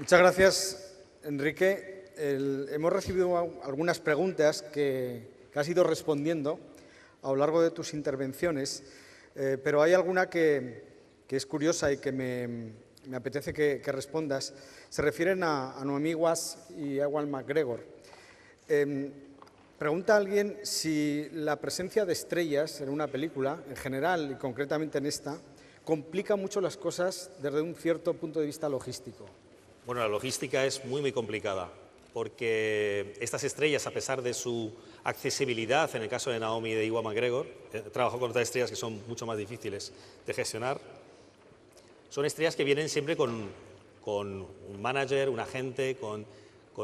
Muchas gracias, Enrique. Hemos recibido algunas preguntas que has ido respondiendo a lo largo de tus intervenciones, pero hay alguna que es curiosa y que me apetece que respondas. Se refieren a Noemí Watts y Ewan McGregor. Pregunta alguien si la presencia de estrellas en una película, en general y concretamente en esta, complica mucho las cosas desde un cierto punto de vista logístico. Bueno, la logística es muy complicada, porque estas estrellas, a pesar de su accesibilidad, en el caso de Naomi y de Ewan McGregor, trabajo con otras estrellas que son mucho más difíciles de gestionar, son estrellas que vienen siempre con un manager, un agente, con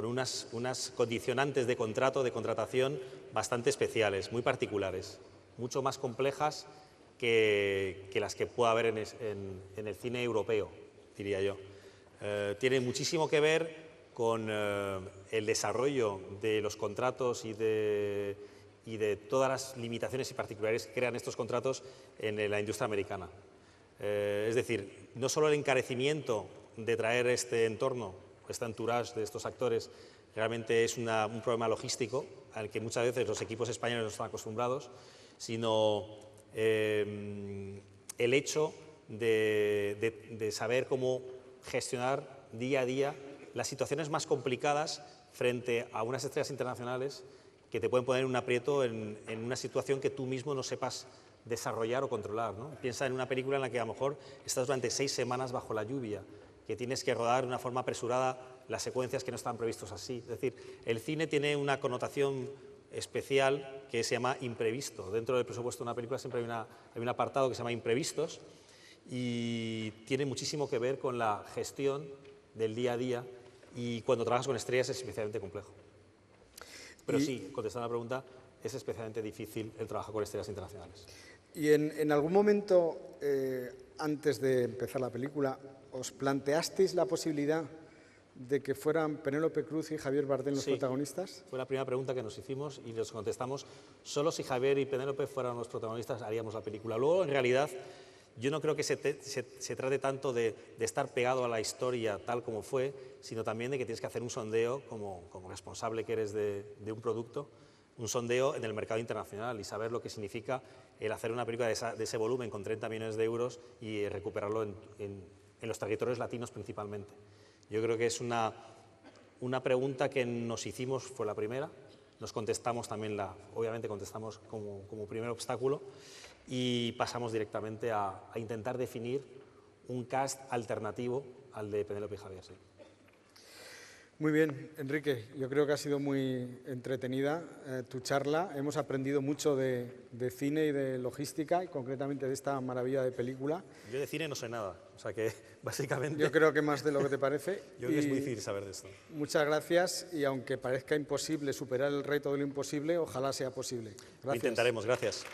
unas condicionantes de contrato, de contratación bastante especiales, muy particulares, mucho más complejas que las que pueda haber en el cine europeo, diría yo. Tiene muchísimo que ver con el desarrollo de los contratos y de todas las limitaciones y particularidades que crean estos contratos en la industria americana. Es decir, no solo el encarecimiento de traer este entorno, este entourage de estos actores, realmente es un problema logístico al que muchas veces los equipos españoles no están acostumbrados, sino el hecho de saber cómo gestionar día a día las situaciones más complicadas frente a unas estrellas internacionales que te pueden poner en un aprieto en una situación que tú mismo no sepas desarrollar o controlar, ¿no? Piensa en una película en la que a lo mejor estás durante 6 semanas bajo la lluvia, que tienes que rodar de una forma apresurada las secuencias que no están previstos así. Es decir, el cine tiene una connotación especial que se llama imprevisto. Dentro del presupuesto de una película siempre hay un apartado que se llama imprevistos y tiene muchísimo que ver con la gestión del día a día, y cuando trabajas con estrellas es especialmente complejo. Pero sí, contestando a la pregunta, es especialmente difícil el trabajo con estrellas internacionales. ¿Y en algún momento, antes de empezar la película, os planteasteis la posibilidad de que fueran Penélope Cruz y Javier Bardem los protagonistas? Fue la primera pregunta que nos hicimos y nos contestamos, solo si Javier y Penélope fueran los protagonistas haríamos la película. Luego, en realidad, yo no creo que se trate tanto de estar pegado a la historia tal como fue, sino también de que tienes que hacer un sondeo como responsable que eres de un producto, un sondeo en el mercado internacional y saber lo que significa el hacer una película de ese volumen con 30 millones de euros y recuperarlo en los territorios latinos principalmente. Yo creo que es una pregunta que nos hicimos, fue la primera, nos contestamos también, obviamente contestamos como primer obstáculo, y pasamos directamente a intentar definir un cast alternativo al de Penélope y Javier. Sí. Muy bien, Enrique, yo creo que ha sido muy entretenida tu charla. Hemos aprendido mucho de cine y de logística, y concretamente de esta maravilla de película. Yo de cine no sé nada, o sea que básicamente... Yo creo que más de lo que te parece. Yo creo que es muy difícil saber de esto. Muchas gracias, y aunque parezca imposible superar el reto de lo imposible, ojalá sea posible. Gracias. Lo intentaremos, gracias.